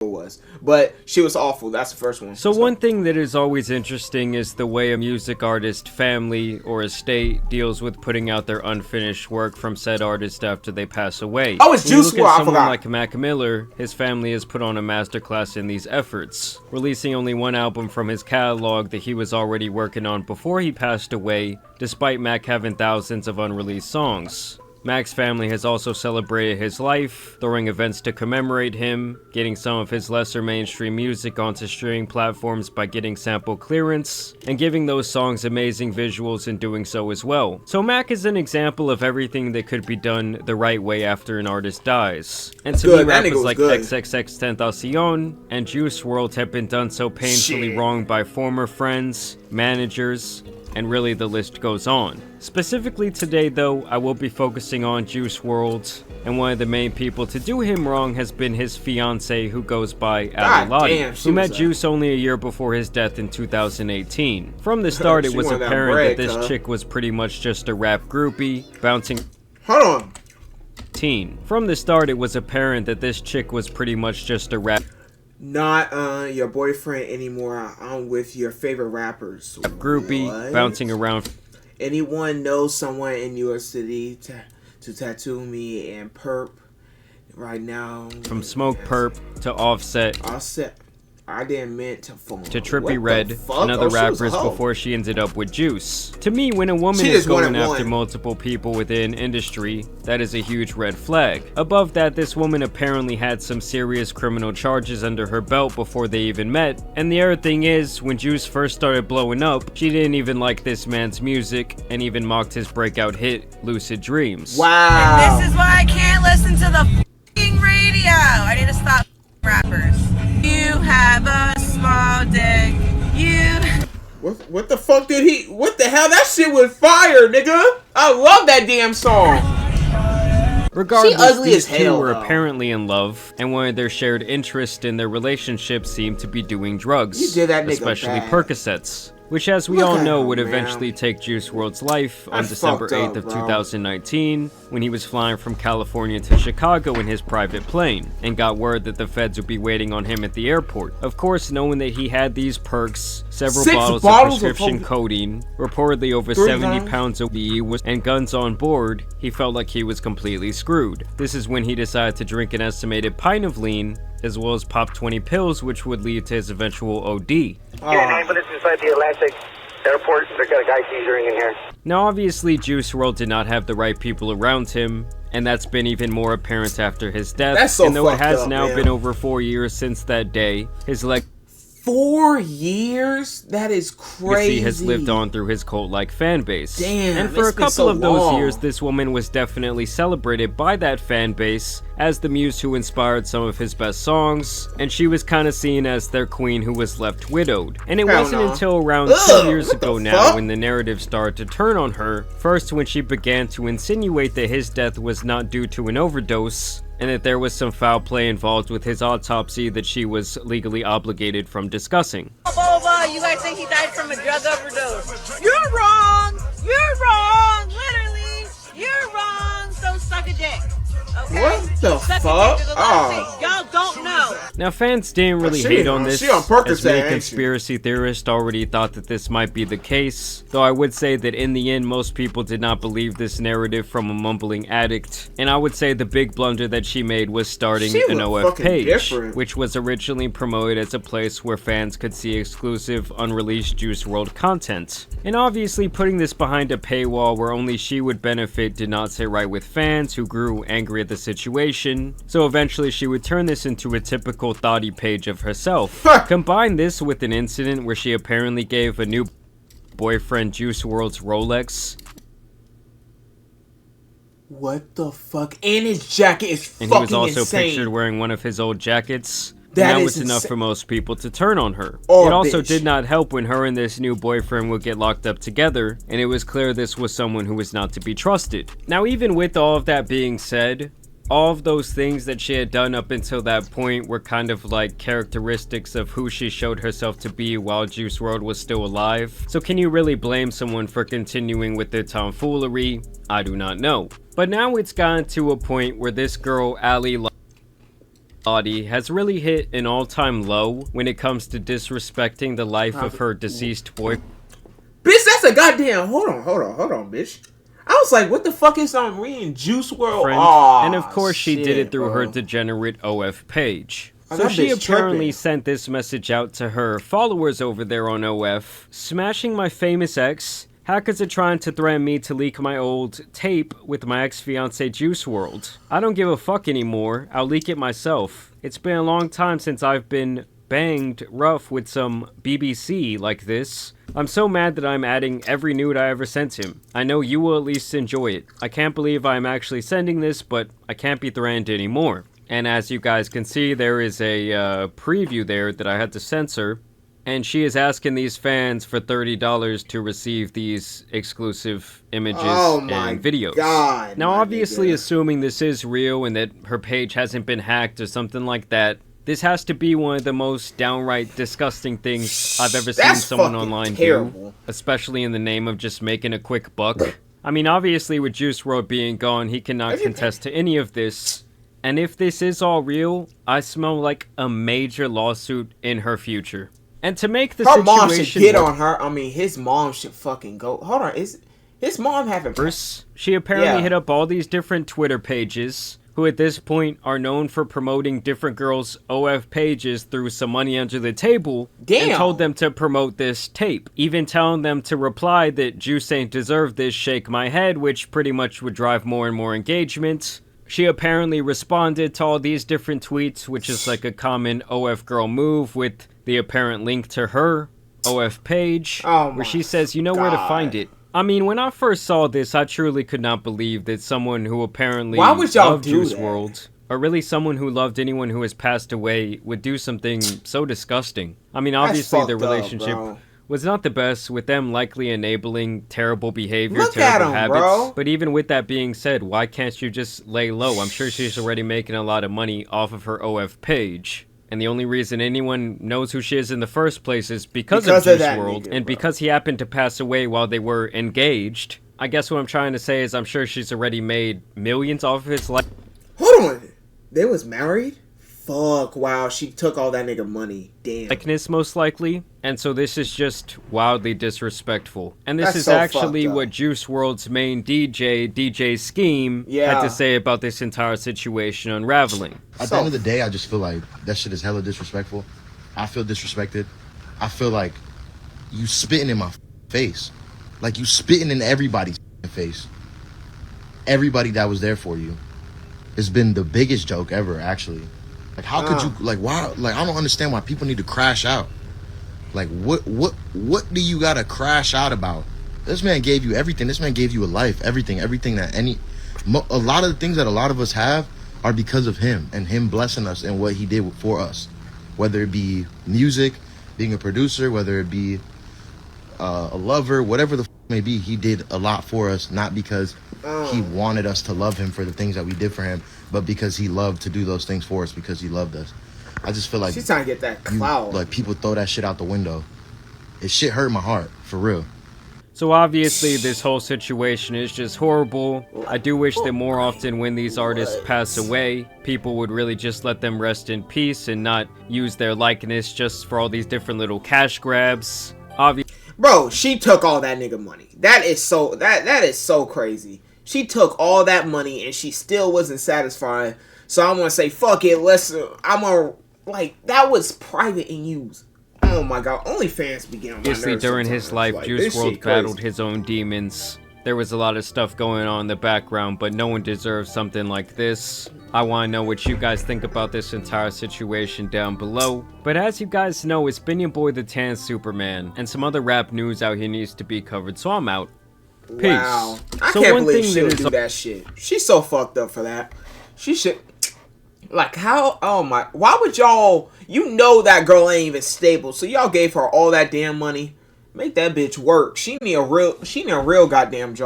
was, but she was awful. That's the first one. So one thing that is always interesting is the way a music artist family or estate deals with putting out their unfinished work from said artist after they pass away. Oh, it's Juice WRLD. I Someone forgot. like Mac Miller, his family has put on a masterclass in these efforts, releasing only one album from his catalog that he was already working on before he passed away, despite Mac having thousands of unreleased songs. Mac's family has also celebrated his life, throwing events to commemorate him, getting some of his lesser mainstream music onto streaming platforms by getting sample clearance, and giving those songs amazing visuals in doing so as well. So Mac is an example of everything that could be done the right way after an artist dies. And to me, rappers like XXXTentacion and Juice WRLD have been done so painfully wrong by former friends, managers, and really the list goes on. Specifically today though, I will be focusing on Juice WRLD, and one of the main people to do him wrong has been his fiancée who goes by Ali Lottie, who met Juice only a year before his death in 2018. From the start it was apparent that this chick was pretty much just a rap groupie, bouncing... Hold on. From the start it was apparent that this chick was pretty much just a rap... Not your boyfriend anymore. I'm with your favorite rappers. Groupie, bouncing around. Anyone knows someone in New York City to tattoo me and perp right now? From Smoke Perp to Offset. I didn't mean to phone. To Trippie Redd and other rappers before she ended up with Juice. To me, when a woman is going after multiple people within industry, that is a huge red flag. Above that, this woman apparently had some serious criminal charges under her belt before they even met. And the other thing is, when Juice first started blowing up, she didn't even like this man's music and even mocked his breakout hit, Lucid Dreams. Wow. And this is why I can't listen to the f***ing radio. I need to stop rappers. You have a small dick. What the fuck did he? What the hell? That shit was fire, nigga. I love that damn song. Regardless, these two were apparently in love, and one of their shared interests in their relationship seemed to be doing drugs, especially Percocets. Which, as we all know, would eventually take Juice WRLD's life on December 8th of 2019, when he was flying from California to Chicago in his private plane, and got word that the feds would be waiting on him at the airport. Of course, knowing that he had these perks, several bottles of prescription codeine, reportedly over 70 pounds of weed, and guns on board, he felt like he was completely screwed. This is when he decided to drink an estimated pint of lean, as well as pop 20 pills, which would lead to his eventual OD. Get an ambulance inside the Atlantic Airport. They've got a guy seizuring in here. Now obviously Juice WRLD did not have the right people around him, and that's been even more apparent after his death. And though it has now been over 4 years since that day, his 4 years? That is crazy. He has lived on through his cult-like fan base. Damn, and for a couple of those years, this woman was definitely celebrated by that fan base as the muse who inspired some of his best songs, and she was kind of seen as their queen who was left widowed. And it wasn't until around 2 years ago now when the narrative started to turn on her, first when she began to insinuate that his death was not due to an overdose, and that there was some foul play involved with his autopsy that she was legally obligated from discussing. You guys think he died from a drug overdose? You're wrong! You're wrong! Literally! You're wrong! So suck a dick. Okay? What the fuck? Y'all don't know. Now fans didn't really hate on this, as many conspiracy theorists already thought that this might be the case, though I would say that in the end most people did not believe this narrative from a mumbling addict, and I would say the big blunder that she made was starting an OF page, which was originally promoted as a place where fans could see exclusive, unreleased Juice WRLD content. And obviously putting this behind a paywall where only she would benefit did not sit right with fans who grew angry at the situation, so eventually she would turn this into a typical thoughty page of herself. Combine this with an incident where she apparently gave a new boyfriend Juice WRLD's Rolex. What the fuck? And his jacket is fucking insane. And he was also pictured wearing one of his old jackets. That was enough for most people to turn on her. It also did not help when her and this new boyfriend would get locked up together, and it was clear this was someone who was not to be trusted. Now even with all of that being said, all of those things that she had done up until that point were kind of like characteristics of who she showed herself to be while Juice WRLD was still alive. So can you really blame someone for continuing with their tomfoolery? I do not know. But now it's gotten to a point where this girl, Ali Lottie has really hit an all-time low when it comes to disrespecting the life of her deceased boy. Bitch, that's a goddamn. Hold on, bitch. I was like, what the fuck is I'm reading Juice World? Friend. Oh, And of course she did it through her degenerate OF page. So she apparently sent this message out to her followers over there on OF. Smashing my famous ex. Hackers are trying to threaten me to leak my old tape with my ex-fiancé Juice WRLD. I don't give a fuck anymore. I'll leak it myself. It's been a long time since I've been banged rough with some BBC like this. I'm so mad that I'm adding every nude I ever sent him. I know you will at least enjoy it. I can't believe I'm actually sending this, but I can't be threatened anymore. And as you guys can see, there is a preview there that I had to censor. And she is asking these fans for $30 to receive these exclusive images and videos. God, now, obviously, assuming this is real and that her page hasn't been hacked or something like that, this has to be one of the most downright disgusting things I've ever seen someone online do. Especially in the name of just making a quick buck. I mean, obviously, with Juice WRLD being gone, he cannot contest to any of this. And if this is all real, I smell like a major lawsuit in her future. And to make the her situation mom should get on her. I mean, his mom should fucking go. Hold on, is his mom having? She apparently hit up all these different Twitter pages, who at this point are known for promoting different girls' OF pages through some money under the table, and told them to promote this tape, even telling them to reply that Juice ain't deserve this, shake my head, which pretty much would drive more and more engagement. She apparently responded to all these different tweets, which is like a common OF girl move, with the apparent link to her OF page, where she says, you know where to find it. I mean, when I first saw this, I truly could not believe that someone who apparently loved Juice WRLD, or really someone who loved anyone who has passed away, would do something so disgusting. I mean, obviously their relationship was not the best, with them likely enabling terrible behavior, terrible habits. But even with that being said, why can't you just lay low? I'm sure she's already making a lot of money off of her OF page. And the only reason anyone knows who she is in the first place is because of Juice WRLD, and because he happened to pass away while they were engaged. I guess what I'm trying to say is I'm sure she's already made millions off of his life. Hold on, they was married? Fuck, wow, she took all that nigga money. Damn. Likeness, most likely. And so this is just wildly disrespectful. And this is actually what Juice WRLD's main DJ Scheme, had to say about this entire situation unraveling. At the end of the day, I just feel like that shit is hella disrespectful. I feel disrespected. I feel like you spitting in my face. Like you spitting in everybody's face. Everybody that was there for you. It's been the biggest joke ever, actually. Like, how could you, like, why, like, I don't understand why people need to crash out. Like, what do you gotta crash out about? This man gave you everything. This man gave you a life, everything that a lot of the things that a lot of us have are because of him and him blessing us and what he did for us. Whether it be music, being a producer, whether it be a lover, whatever the f may be, he did a lot for us, not because he wanted us to love him for the things that we did for him, but because he loved to do those things for us because he loved us. I just feel like she's trying to get that clout. Like, people throw that shit out the window. It shit hurt my heart, for real. So obviously this whole situation is just horrible. I do wish that more often when these artists pass away, people would really just let them rest in peace and not use their likeness just for all these different little cash grabs. Bro, she took all that nigga money. That is so crazy. She took all that money and she still wasn't satisfied. So I'm gonna say, fuck it, that was private and used. Oh my god, OnlyFans began on my nerves. Obviously, during his life, Juice WRLD battled his own demons. There was a lot of stuff going on in the background, but no one deserves something like this. I want to know what you guys think about this entire situation down below. But as you guys know, it's been your boy the Tan Superman, and some other rap news out here needs to be covered, so I'm out. Peace. Wow. I can't believe she would do that shit. She's so fucked up for that. She should... Like, how... Oh, my... Why would y'all... You know that girl ain't even stable, so y'all gave her all that damn money. Make that bitch work. She need a real goddamn job.